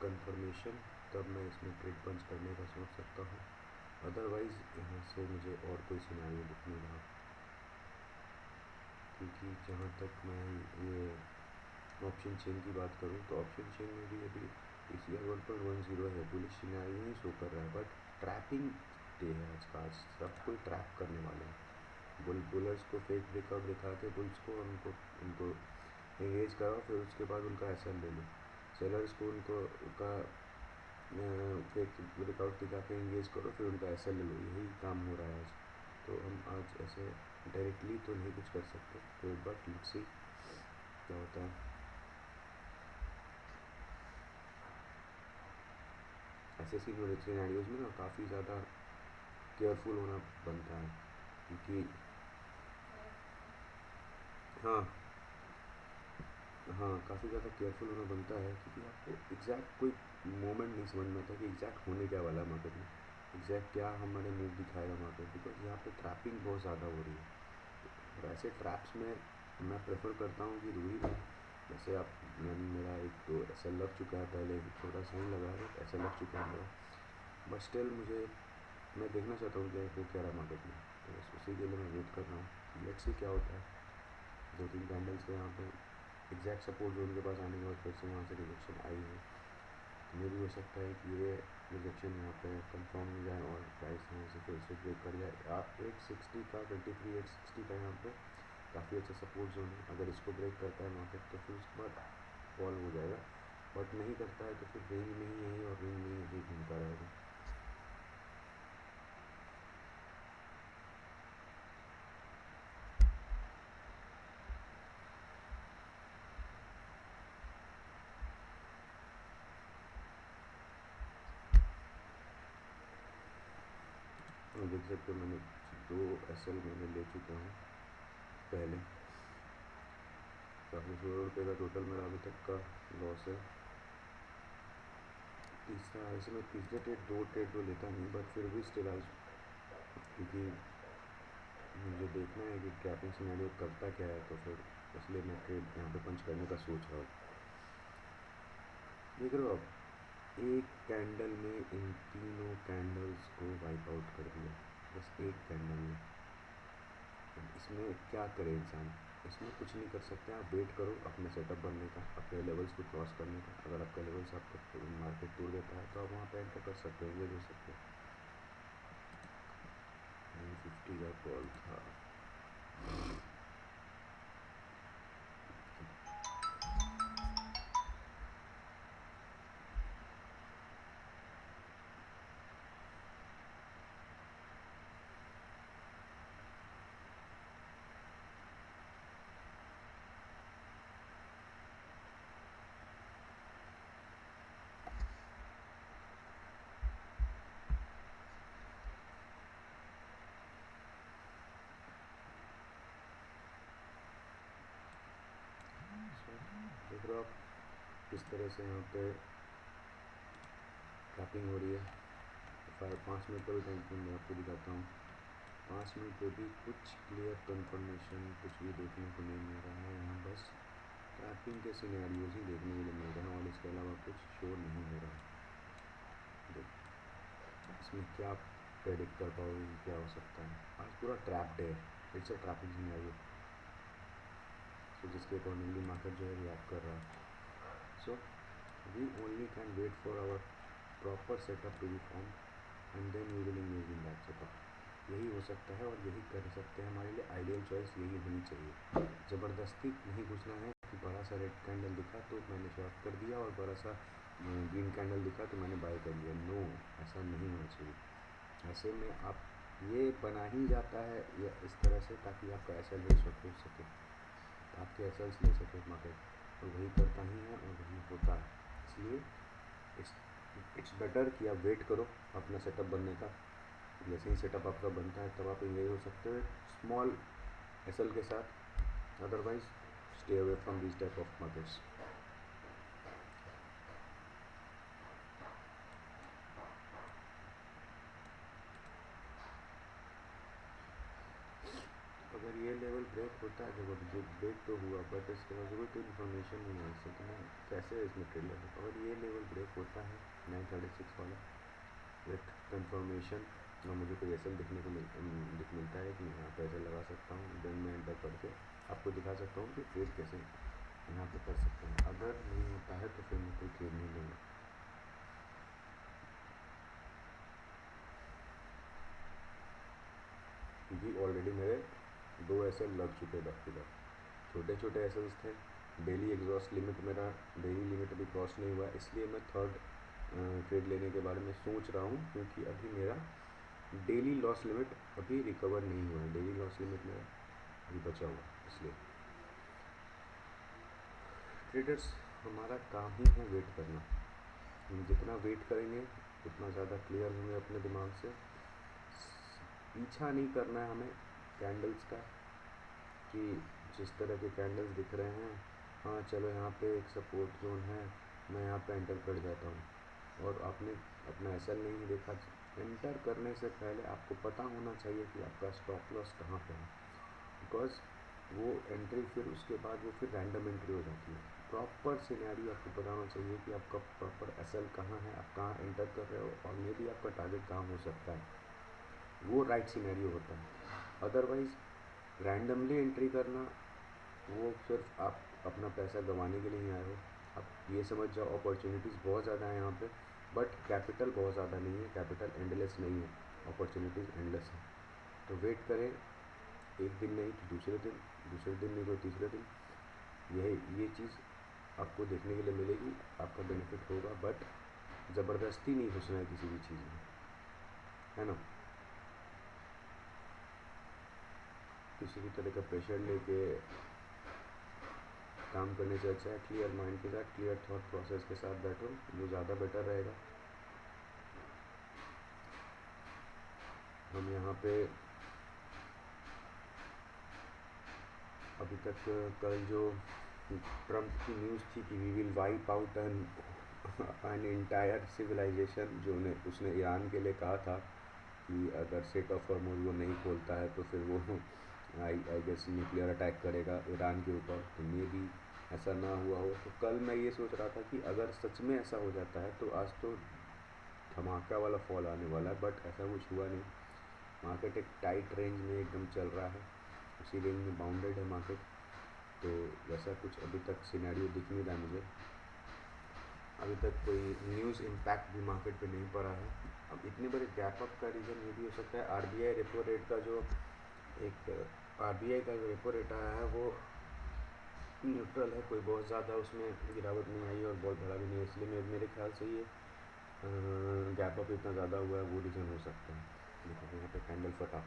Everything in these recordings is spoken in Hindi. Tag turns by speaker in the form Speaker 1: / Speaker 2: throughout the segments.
Speaker 1: कंफर्मेशन तब मैं इसमें ट्रेड पंच करने का सोच सकता हूँ, अदरवाइज़ यहाँ से मुझे और कोई सिनेरियो दिख नहीं रहा, क्योंकि जहाँ तक मैं ये ऑप्शन चेन की बात करूँ तो ऑप्शन चेन में भी अभी PCR 1.10 है, बुलिश सिनेरियो ही शो कर रहा है, बट ट्रैपिंग डे है आज का, आज सब कोई ट्रैप करने वाले हैं। बुलर्स को फेक ब्रेकआउट दिखा के बुल्स को उनको एंगेज कराओ, फिर उसके बाद उनका SL ले लो। सेलर्स को उनका फेक ब्रेकआउट दिखा के एंगेज करो, फिर उनका SL ले लो, यही काम हो रहा है आज। तो हम आज ऐसे डायरेक्टली तो नहीं कुछ कर सकते, बट लेट्स सी क्या होता है। ऐसे सिनेरियोज में ना काफ़ी ज़्यादा केयरफुल होना बनता है, क्योंकि हाँ काफ़ी ज़्यादा केयरफुल होना बनता है, क्योंकि आपको एग्जैक्ट कोई मोमेंट नहीं समझ में आता कि एग्जैक्ट होने क्या वाला है मार्केट में, एग्जैक्ट क्या हमारे मूव दिखाएगा मार्केट, बिकॉज यहाँ पे ट्रैपिंग बहुत ज़्यादा हो रही है। और ऐसे ट्रैप्स में मैं प्रेफर करता हूँ कि दूरी में, जैसे आप मेरा एक तो SL लग चुका है, पहले थोड़ा सा ही लगा है, SL लग चुका है मेरा, बट स्टिल मैं देखना चाहता हूँ कि वो क्या रहा मार्केट में, तो बस उसी के लिए मैं वेट कर रहा हूँ। लेट्स सी क्या होता है। 2-3 कैंडल्स के यहाँ पे एग्जैक्ट सपोर्ट जोन के पास आने के बाद फिर से वहाँ से रिजेक्शन आई है, तो ये भी हो सकता है कि ये रिजेक्शन यहाँ पे कंफर्म हो जाए और प्राइस यहाँ से फिर से ब्रेक कर जाए। 860 का 23,860 का यहाँ पे काफ़ी अच्छा सपोर्ट जोन है, अगर इसको ब्रेक करता है मार्केट तो फिर उसके बाद फॉल हो जाएगा, बट नहीं करता है तो फिर रेंज में ही यही और रेंज में ही घूमता रहेगा। देख सकते हो मैंने 2 SL मैंने ले चुका हूँ पहले, काफ़ी 16 रुपये का टोटल मेरा अभी तक का लॉस है। तीसरा ऐसे मैं तीसरे ट्रेड तो लेता नहीं, बट फिर भी स्टिल आज, क्योंकि मुझे देखना है कि ट्रैपिंग सिनेरियो करता क्या है, तो फिर इसलिए मैं ट्रेड यहाँ पे पंच करने का सोच रहा हूँ। देख रहे हो आप, एक कैंडल में इन तीनों कैंडल्स को वाइप आउट कर दिया, बस एक कैंडल में। इसमें क्या करे इंसान, इसमें कुछ नहीं कर सकते। आप वेट करो अपने सेटअप बनने का, अपने लेवल्स को क्रॉस करने का, अगर आपका लेवल्स आपको मार्केट तोड़ देता है तो आप वहाँ पे एंटर कर सकते हो, ये हो सकते हो। 950 का कॉल था, देख रहे हो आप किस तरह से यहाँ पे ट्रैपिंग हो रही है। 5 मिनट का भी टाइम फ्रेम मैं आपको दिखाता हूँ। 5 मिनट पे भी कुछ क्लियर कंफर्मेशन कुछ भी देखने को नहीं मिल रहा है, यहाँ बस ट्रैपिंग के सिनेरियोज ही देखने के लिए मिल रहे हैं और इसके अलावा कुछ शो नहीं हो रहा। इसमें क्या प्रेडिक्ट कर पाओगे क्या हो सकता है, आज पूरा ट्रैप डे है, it's a trapping scenario, so जिसके अकॉर्डिंगली मार्केट जो है रिएक्ट कर रहा है। So we only can wait for our proper setup to be form and then we will engage in that setup. यही हो सकता है और यही कर सकते हैं, हमारे लिए आइडियल चॉइस यही होनी चाहिए। ज़बरदस्ती नहीं घुसना है कि बड़ा सा रेड कैंडल दिखा तो मैंने शॉर्ट कर दिया और बड़ा सा ग्रीन कैंडल दिखा तो मैंने बाय कर लिया। नो, ऐसा नहीं होना चाहिए। ऐसे में आप ये बना ही जाता है या इस तरह से ताकि आपका SL रेशो हो सके, आपके SLs ले सके मार्केट, तो वही करता ही है और वही होता है। इसलिए इट्स बेटर कि आप वेट करो अपना सेटअप बनने का, जैसे ही सेटअप आपका बनता है तब आप एंगेज हो सकते हो स्मॉल SL के साथ, otherwise stay away from this type of markets. अगर ये लेवल ब्रेक होता है जब जो ब्रेक तो हुआ, बट इसके बाद कोई इन्फॉर्मेशन नहीं है इससे, तो मैं कैसे इसमें ट्रेड ले सकता हूँ। अगर ये लेवल ब्रेक होता है 936 वाला विथ कन्फर्मेशन और मुझे कोई ऐसा दिखने को मिलता है कि यहाँ पर ऐसा लगा सकता हूँ, देन मैं एंटर करके आपको दिखा सकता हूँ कि ट्रेड कैसे यहाँ पे कर सकते हैं। अगर नहीं होता है तो फिर मैं कोई ट्रेड नहीं लूँगा। क्योंकि ऑलरेडी मेरे 2 एसएल लग चुके बैक टू बैक, छोटे छोटे एसएल्स थे। डेली एग्जॉस्ट लिमिट मेरा डेली लिमिट अभी क्रॉस नहीं हुआ, इसलिए मैं थर्ड ट्रेड लेने के बारे में सोच रहा हूँ, क्योंकि अभी मेरा डेली लॉस लिमिट अभी रिकवर नहीं हुआ है। डेली लॉस लिमिट मेरा अभी बचा हुआ, इसलिए ट्रेडर्स हमारा काम ही है वेट करना। हम जितना वेट करेंगे उतना ज़्यादा क्लियर होंगे अपने दिमाग से। पीछा नहीं करना है हमें कैंडल्स का, कि जिस तरह के कैंडल्स दिख रहे हैं, हाँ चलो यहाँ पे एक सपोर्ट जोन है, मैं यहाँ पे एंटर कर जाता हूँ, और आपने अपना एसएल नहीं देखा। एंटर करने से पहले आपको पता होना चाहिए कि आपका स्टॉप लॉस कहाँ पे है, बिकॉज वो एंट्री फिर उसके बाद वो फिर रैंडम एंट्री हो जाती है। प्रॉपर सिनेरियो आपको पता होना चाहिए कि आपका प्रॉपर एसएल कहाँ है, आप कहाँ एंटर कर रहे हो, और मे भी आपका टारगेट कहाँ हो सकता है, वो राइट सिनेरियो होता है। अदरवाइज़ रैंडमली एंट्री करना, वो सिर्फ आप अपना पैसा गंवाने के लिए ही आए हो। आप ये समझ जाओ अपॉर्चुनिटीज़ बहुत ज़्यादा है यहाँ पे, बट कैपिटल बहुत ज़्यादा नहीं है, कैपिटल एंडलेस नहीं है, अपॉर्चुनिटीज़ एंडलेस है। तो वेट करें, एक दिन नहीं तो दूसरे दिन, दूसरे दिन नहीं तो तीसरे दिन, ये चीज़ आपको देखने के लिए मिलेगी, आपका बेनिफिट होगा। बट ज़बरदस्ती नहीं घुसना है किसी भी चीज़ में, है ना। किसी भी तरह का प्रेशर लेके काम करने से अच्छा है क्लियर माइंड के साथ, क्लियर थॉट प्रोसेस के साथ बैठो, वो ज़्यादा बेटर रहेगा। हम यहाँ पे अभी तक कल जो ट्रम्प की न्यूज़ थी कि we will wipe out an entire civilization, जो उसने ईरान के लिए कहा था कि अगर स्ट्रेट ऑफ हॉर्मुज़ वो नहीं खोलता है तो फिर वो आई गेस न्यूक्लियर अटैक करेगा ईरान के ऊपर। तो मे भी ऐसा ना हुआ हो। तो कल मैं ये सोच रहा था कि अगर सच में ऐसा हो जाता है तो आज तो धमाका वाला फॉल आने वाला है, बट ऐसा कुछ हुआ नहीं। मार्केट एक टाइट रेंज में एकदम चल रहा है, उसी रेंज में बाउंडेड है मार्केट, तो वैसा कुछ अभी तक सिनेरियो दिख नहीं रहा मुझे। अभी तक कोई न्यूज़ इम्पैक्ट भी मार्केट पे नहीं पड़ा है। अब इतने बड़े गैप अप का रीज़न ये भी हो सकता है आरबीआई रेपो रेट का जो आरबीआई का जो रेपो रेट आया है वो न्यूट्रल है, कोई बहुत ज़्यादा उसमें गिरावट नहीं आई और बहुत बड़ा भी नहीं है, इसलिए मेरे ख्याल से ये गैप अप इतना ज़्यादा हुआ है, वो रीज़न हो सकता है। देखो यहाँ पे कैंडल फटा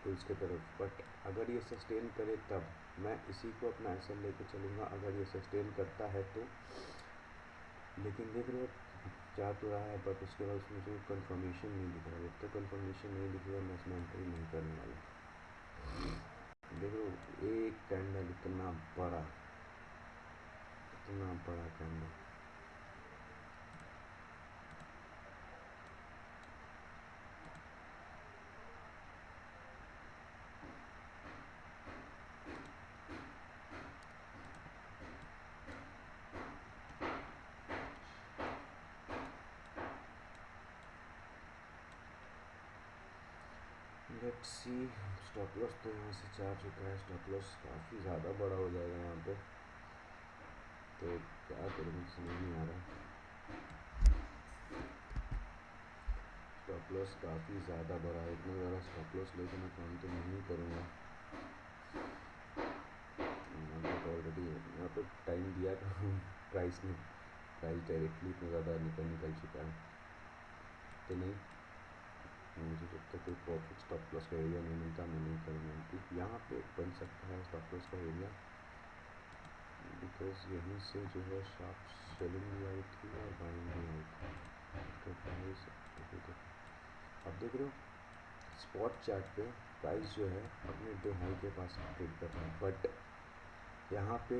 Speaker 1: तो इसके तरफ, बट अगर ये सस्टेन करे तब मैं इसी को अपना एसएल लेके चलूँगा, अगर ये सस्टेन करता है तो। लेकिन देख रहे हो जा तो रहा है, बट उसके बाद उसमें जो कन्फर्मेशन नहीं दिख रहा, जब तक कन्फर्मेशन नहीं दिखेगा मैं इसमें एंट्री नहीं करने वाला। देख रहे हो एक कैंडल इतना बड़ा candle, let's see. Stop loss तो यहाँ से जा चुका है, स्टॉप लॉस काफ़ी ज़्यादा बड़ा हो जाएगा यहाँ पे, तो क्या करूँ समझ नहीं आ रहा। स्टॉप लॉस काफ़ी ज़्यादा बड़ा है, इतना ज़्यादा स्टॉप लॉस लेकर मैं काम तो नहीं करूँगा। ऑलरेडी यहाँ पे टाइम दिया प्राइस ने, प्राइस डायरेक्टली इतना ज़्यादा निकल चुका है, तो नहीं मुझे जब तक कोई प्रॉफिट स्टॉप लॉस का एरिया नहीं मिलता मैं नहीं करूँगा। यहाँ पे बन सकता है स्टॉप लॉस का एरिया, बिकॉज यहीं से जो है शार्प सेलिंग भी आई थी और बाइंग भी आई थी। तो प्राइस अब देख रहे हो स्पॉट चार्ट पे प्राइस जो है अपने डे हाई के पास ट्रेड कर रहा है, बट यहाँ पे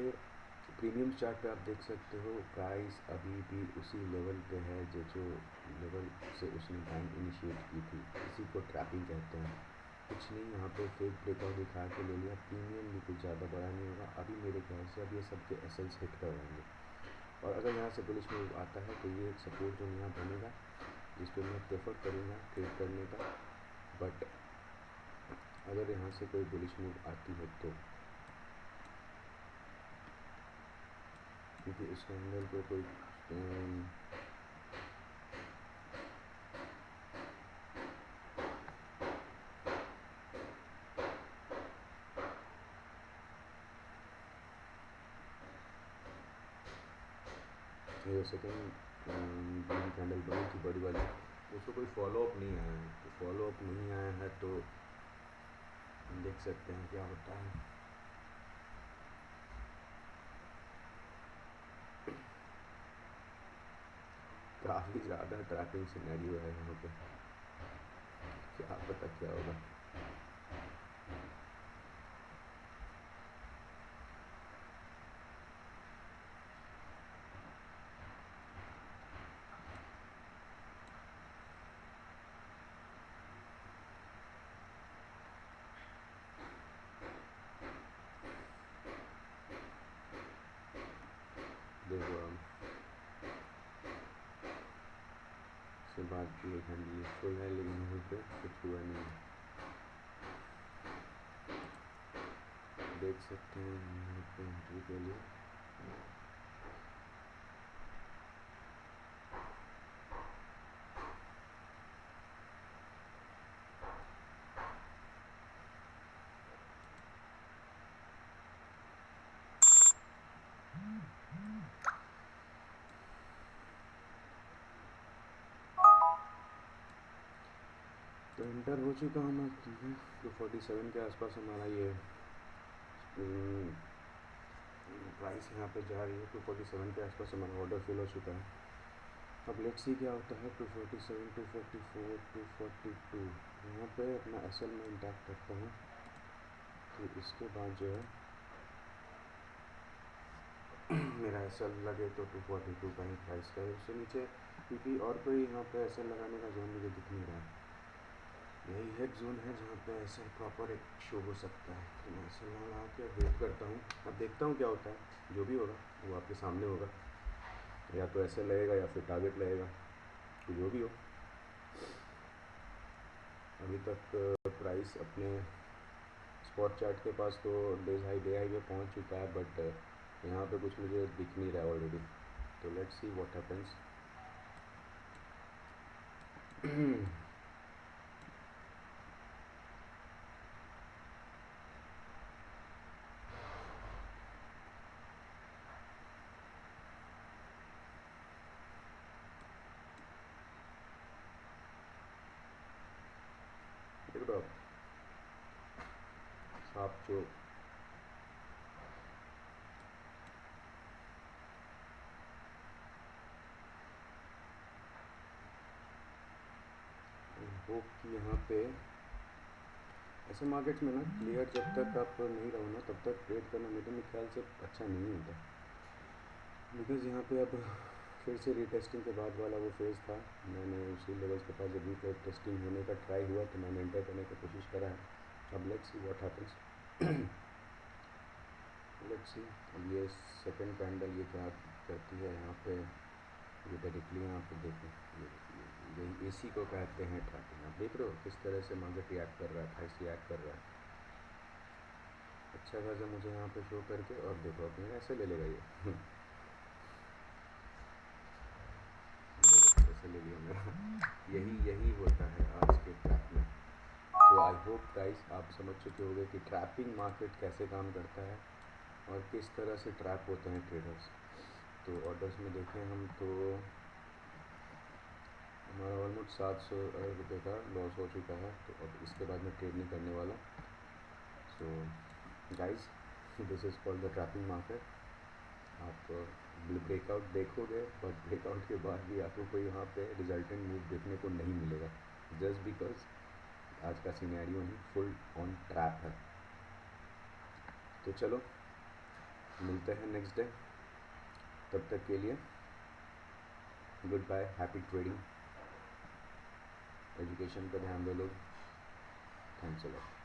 Speaker 1: प्रीमियम चार्ट पे आप देख सकते हो प्राइस अभी भी उसी लेवल पे है जो लेवल से उसने बाइंग इनिशिएट की थी। इसी को ट्रैपिंग कहते हैं। कुछ नहीं, यहाँ पे फेक ब्रेकआउट दिखा के ले लिया, प्रीमियम भी कुछ ज़्यादा बड़ा नहीं होगा अभी मेरे ख्याल से। अब ये सबके एसएल्स हिट करवाएंगे और अगर यहाँ से बुलिश मूव आता है तो ये एक सपोर्ट जोन यहाँ बनेगा जिस पर मैं प्रेफर करूँगा ट्रेड करने का। बट अगर यहाँ से कोई बुलिश मूव आती है तो, क्योंकि इस कैंडल को कोई ये सेकेंड ग्रीन कैंडल बनी थी बड़ी वाली, उसको कोई फॉलोअप नहीं आया है। तो फॉलोअप नहीं आया है तो देख सकते हैं क्या होता है। काफ़ी ज़्यादा ट्रैपिंग सिनेरियो है यहाँ पे, क्या पता क्या होगा। देखो से बात की हाँ जी फुल है, लेकिन यहाँ पे कुछ हुआ नहीं। देख सकते हैं यहाँ पे एंट्री के लिए तो एंटर हो चुका हूँ मैं। 247 के आसपास हमारा ये प्राइस यहाँ पे जा रही है। 247 के आसपास हमारा ऑर्डर फिल हो चुका है। अब लेट्स सी क्या होता है। 247, 244, 242 यहाँ पे अपना एसएल में इंटैक्ट रखता हूँ। फिर इसके बाद जो है मेरा एसएल लगे तो 242 का ही प्राइस का है, उससे नीचे, क्योंकि और कोई यहाँ पे एसएल लगाने का जोन मुझे दिख नहीं रहा है। यही हेड जोन है जहाँ पे ऐसे प्रॉपर एक शो हो सकता है। तो मैं एसएल लगा के वेट करता हूँ। अब देखता हूँ क्या होता है। जो भी होगा वो आपके सामने होगा, या तो एसएल लगेगा या फिर टारगेट लगेगा, तो जो भी हो। अभी तक प्राइस अपने स्पॉट चार्ट के पास तो डे हाई पे पहुँच चुका है, बट यहाँ पे कुछ मुझे दिख नहीं रहा है ऑलरेडी। तो लेट्स सी व्हाट हैपेंस। देखो आप जो होप कि यहाँ पे ऐसे मार्केट्स में ना क्लियर जब तक आप नहीं रहो ना तब तक ट्रेड करना मेरे ख्याल से अच्छा नहीं होता। बिकॉज़ यहाँ पे अब फिर से रीटेस्टिंग के बाद वाला वो फेज़ था। मैंने उसी लेवल्स के पास जब रीटेस्टिंग होने का ट्राई हुआ तो मैंने एंटर करने की कोशिश करा है। अब let's see what happens. Let's see अब ये सेकंड कैंडल ये क्या करती है यहाँ पे। ये डायरेक्टली यहाँ पे देखो, यही एसी को कहते हैं ट्रैपिंग। आप देख रहे हो किस तरह से मार्केट रिएक्ट कर रहा है, प्राइस रिएक्ट कर रहा है अच्छा खासा मुझे यहाँ पे शो करके। और देखो अब मेरा ऐसे ले लेगा ये ऐसे ले लिया मेरा। यही होता है आज के ट्रैप में। तो आई होप गाइस आप समझ चुके होंगे कि ट्रैपिंग मार्केट कैसे काम करता है और किस तरह से ट्रैप होते हैं ट्रेडर्स। तो ऑर्डर्स में देखें हम तो हमारा ऑलमोस्ट 700 रुपये का लॉस हो चुका है। तो अब इसके बाद मैं ट्रेड नहीं करने वाला। So guys this is called the trapping market. आप ब्रेकआउट देखोगे बट ब्रेकआउट के बाद भी आपको कोई यहाँ पे रिजल्टेंट मूव देखने को नहीं मिलेगा, जस्ट बिकॉज आज का scenario he full on trap है। तो चलो मिलते हैं नेक्स्ट डे, तब तक के लिए good bye, happy trading. Education पर ध्यान दो लोग। Thanks a lot.